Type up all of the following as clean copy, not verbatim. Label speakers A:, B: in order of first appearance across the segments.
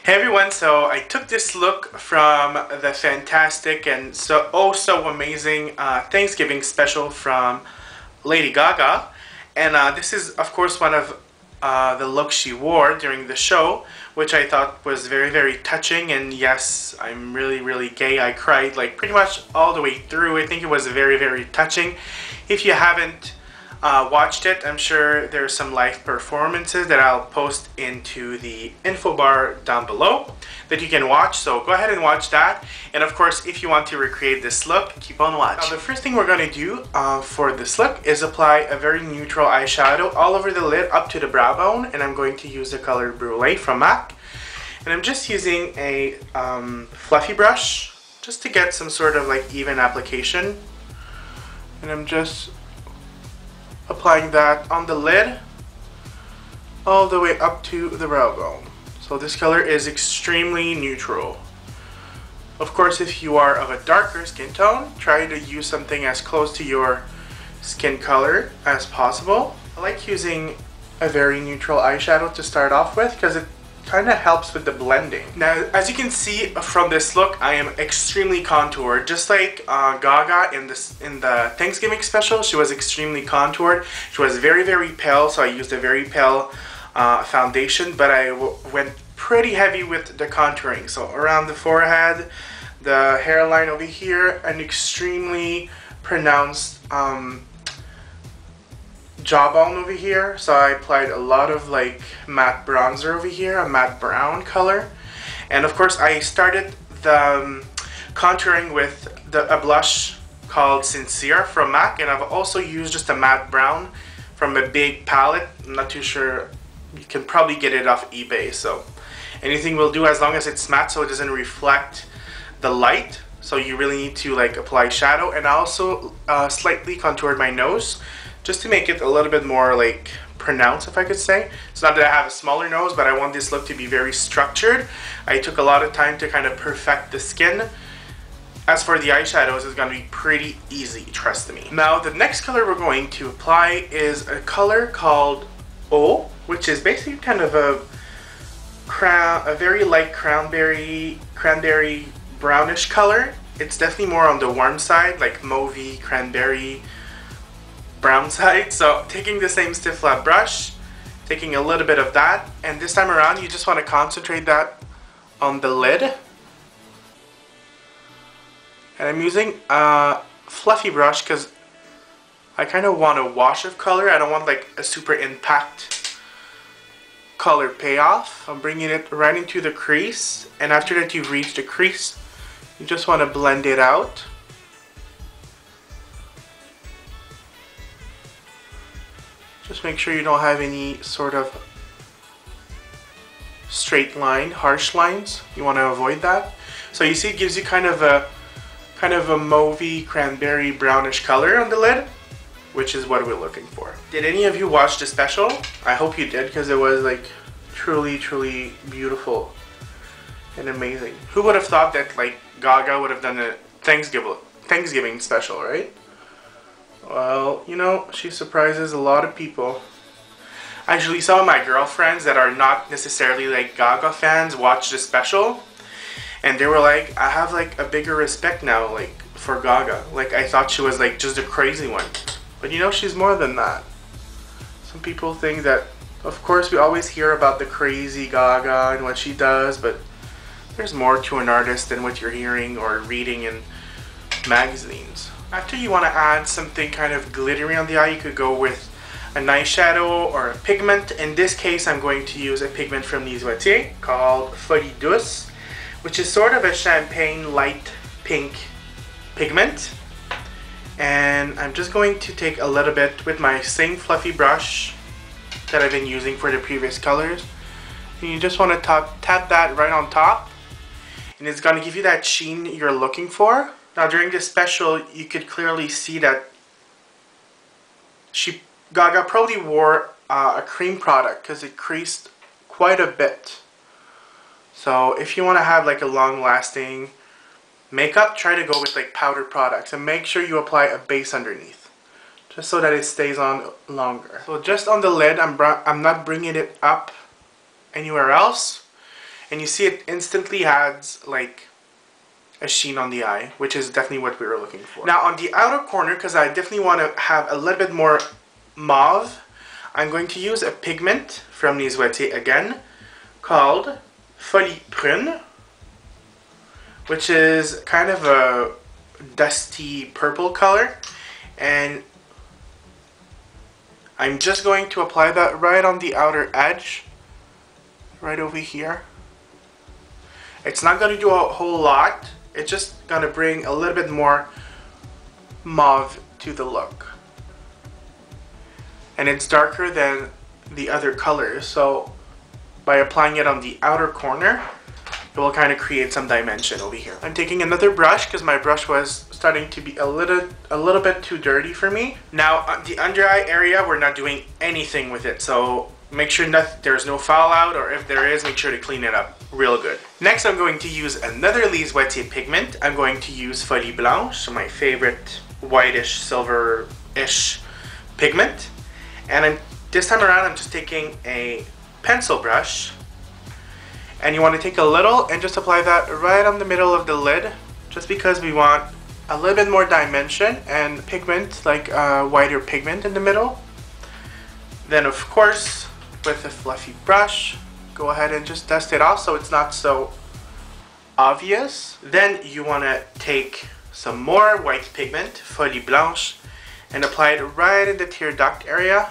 A: Hey everyone, so I took this look from the fantastic and so amazing Thanksgiving special from Lady Gaga, and this is of course one of the looks she wore during the show, which I thought was very touching. And yes, I'm really gay. I cried like pretty much all the way through. I think it was very touching. If you haven't watched it, I'm sure there's some live performances that I'll post into the info bar down below that you can watch, so go ahead and watch that. And of course, if you want to recreate this look, keep on watching. Now, the first thing we're going to do for this look is apply a very neutral eyeshadow all over the lid up to the brow bone, and I'm going to use the color Brulee from M.A.C. And I'm just using a fluffy brush just to get some sort of like even application, and I'm just applying that on the lid all the way up to the brow bone. So this color is extremely neutral. Of course, if you are of a darker skin tone, try to use something as close to your skin color as possible. I like using a very neutral eyeshadow to start off with because it kind of helps with the blending. Now, as you can see from this look, I am extremely contoured. Just like Gaga in the Thanksgiving special, she was extremely contoured. She was very pale, so I used a very pale foundation, but I went pretty heavy with the contouring. So around the forehead, the hairline over here, an extremely pronounced jawbone over here. So I applied a lot of like matte bronzer over here, a matte brown color. And of course I started the contouring with a blush called Sincere from M.A.C, and I've also used just a matte brown from a big palette. I'm not too sure, you can probably get it off eBay, so anything will do as long as it's matte so it doesn't reflect the light. So you really need to like apply shadow. And I also slightly contoured my nose just to make it a little bit more like pronounced, if I could say. It's not that I have a smaller nose, but I want this look to be very structured. I took a lot of time to kind of perfect the skin. As for the eyeshadows, it's going to be pretty easy, trust me. Now, the next color we're going to apply is a color called Haux, which is basically kind of a very light cranberry brownish color. It's definitely more on the warm side, like mauvey, cranberry, brown side. So taking the same stiff flat brush, taking a little bit of that, and this time around you just want to concentrate that on the lid. And I'm using a fluffy brush because I kind of want a wash of color. I don't want like a super impact color payoff. I'm bringing it right into the crease, and after that you've reached the crease, you just want to blend it out. Just make sure you don't have any sort of straight line, harsh lines. You want to avoid that. So you see it gives you kind of a mauvey, cranberry, brownish color on the lid, which is what we're looking for. Did any of you watch the special? I hope you did, because it was like truly beautiful and amazing. Who would have thought that like Gaga would have done a Thanksgiving special, right? Well, you know, she surprises a lot of people. Actually, some of my girlfriends that are not necessarily like Gaga fans watched the special, and they were like, I have like a bigger respect now like for Gaga. Like I thought she was like just a crazy one. But you know, she's more than that. Some people think that, of course, we always hear about the crazy Gaga and what she does, but there's more to an artist than what you're hearing or reading in magazines. After you want to add something kind of glittery on the eye, you could go with an eyeshadow or a pigment. In this case, I'm going to use a pigment from Watier called Folie Douce, which is sort of a champagne light pink pigment. And I'm just going to take a little bit with my same fluffy brush that I've been using for the previous colors. And you just want to tap that right on top, and it's going to give you that sheen you're looking for. Now during this special, you could clearly see that Gaga probably wore a cream product because it creased quite a bit. So if you want to have like a long-lasting makeup, try to go with like powder products, and make sure you apply a base underneath, just so that it stays on longer. So just on the lid, I'm not bringing it up anywhere else. and you see it instantly adds like a sheen on the eye, which is definitely what we were looking for. Now on the outer corner, because I definitely want to have a little bit more mauve, I'm going to use a pigment from Watier again called Folie Prune, which is kind of a dusty purple color, and I'm just going to apply that right on the outer edge, right over here. It's not going to do a whole lot, it's just going to bring a little bit more mauve to the look. And it's darker than the other colors, so by applying it on the outer corner, it will kind of create some dimension over here. I'm taking another brush because my brush was starting to be a little bit too dirty for me. Now on the under eye area, we're not doing anything with it, so make sure that there's no fallout, or if there is, make sure to clean it up real good. Next, I'm going to use another Lise Watier pigment. I'm going to use Folie Blanche, my favorite whitish, silver-ish pigment. And this time around, I'm just taking a pencil brush, and you want to take a little and just apply that right on the middle of the lid, just because we want a little bit more dimension and pigment, like whiter pigment in the middle. Then of course, with a fluffy brush, go ahead and just dust it off so it's not so obvious. Then you want to take some more white pigment, Folie Blanche, and apply it right in the tear duct area.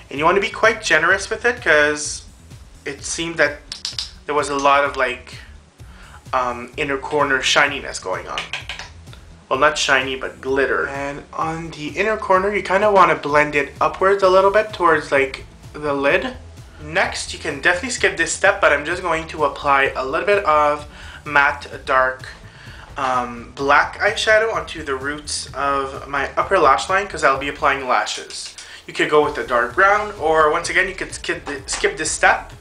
A: And you want to be quite generous with it because it seemed that there was a lot of like inner corner shininess going on. Well, not shiny, but glitter. And on the inner corner, you kind of want to blend it upwards a little bit towards like the lid. Next, you can definitely skip this step, but I'm just going to apply a little bit of matte dark black eyeshadow onto the roots of my upper lash line because I'll be applying lashes. You could go with a dark brown, or once again, you could skip this step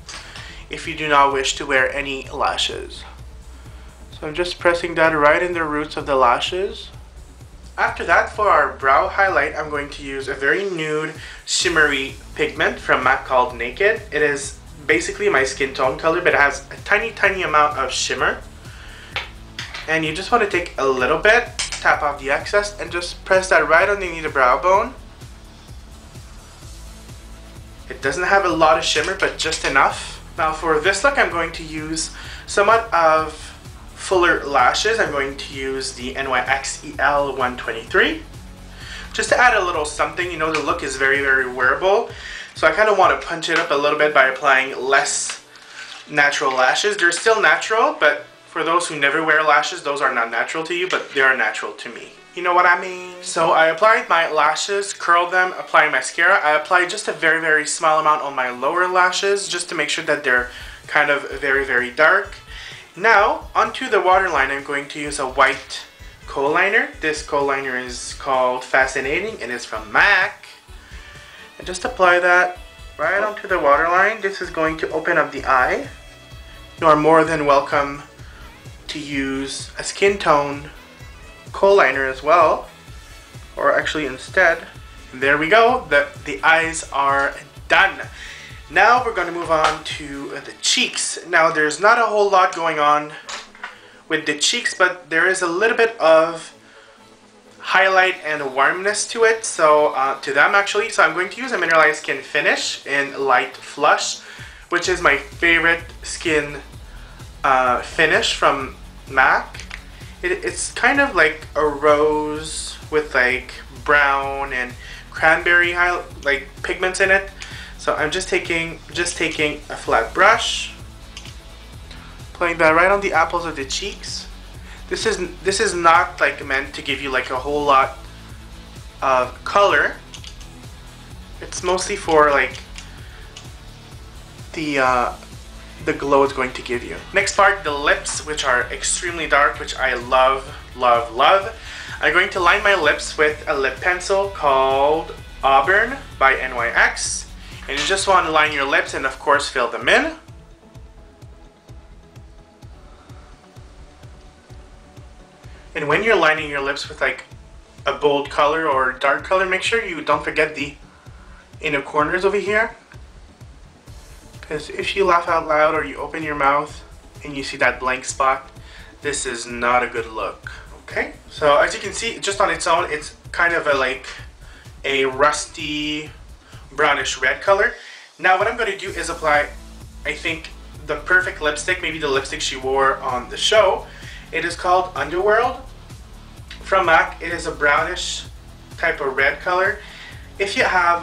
A: if you do not wish to wear any lashes. So I'm just pressing that right in the roots of the lashes. After that, for our brow highlight, I'm going to use a very nude, shimmery pigment from M.A.C called Naked. It is basically my skin tone color, but it has a tiny amount of shimmer. And you just want to take a little bit, tap off the excess, and just press that right underneath the brow bone. It doesn't have a lot of shimmer, but just enough. Now for this look, I'm going to use somewhat of fuller lashes. I'm going to use the N.Y.X EL 123. Just to add a little something, you know, the look is very wearable. So I kind of want to punch it up a little bit by applying less natural lashes. They're still natural, but for those who never wear lashes, those are not natural to you, but they are natural to me. You know what I mean? So I applied my lashes, curled them, applied mascara. I applied just a very small amount on my lower lashes just to make sure that they're kind of very dark. Now, onto the waterline, I'm going to use a white Kohl liner. This Kohl liner is called Fascinating and it's from M.A.C. And just apply that right onto the waterline. This is going to open up the eye. You are more than welcome to use a skin tone Kohl liner as well, or actually instead. There we go, the eyes are done. Now we're going to move on to the cheeks. Now there's not a whole lot going on with the cheeks, but there is a little bit of highlight and warmness to it, so to them actually. So I'm going to use a Mineralized Skin Finish in Light Flush, which is my favorite skin finish from M.A.C. It's kind of like a rose with like brown and cranberry like pigments in it. So I'm just taking a flat brush, applying that right on the apples of the cheeks. This is not like meant to give you like a whole lot of color. It's mostly for like the glow it's going to give you. Next part, the lips, which are extremely dark, which I love. I'm going to line my lips with a lip pencil called Auburn by N.Y.X. And you just want to line your lips and of course fill them in. And when you're lining your lips with like a bold color or dark color, make sure you don't forget the inner corners over here, Because if you laugh out loud or you open your mouth and you see that blank spot, this is not a good look. Okay, so as you can see, just on its own, it's kind of like a rusty brownish red color. Now what I'm going to do is apply, I think, the perfect lipstick, maybe the lipstick she wore on the show. It is called Underworld from M.A.C. It is a brownish type of red color. If you have,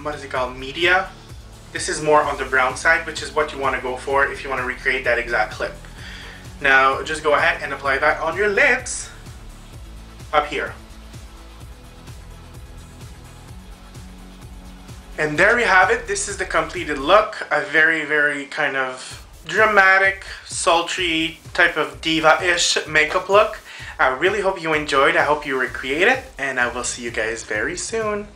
A: what is it called, media, this is more on the brown side, which is what you want to go for if you want to recreate that exact clip. Now just go ahead and apply that on your lips up here. And there we have it. This is the completed look. A very, very kind of dramatic, sultry type of diva-ish makeup look. I really hope you enjoyed. I hope you recreate it, and I will see you guys very soon.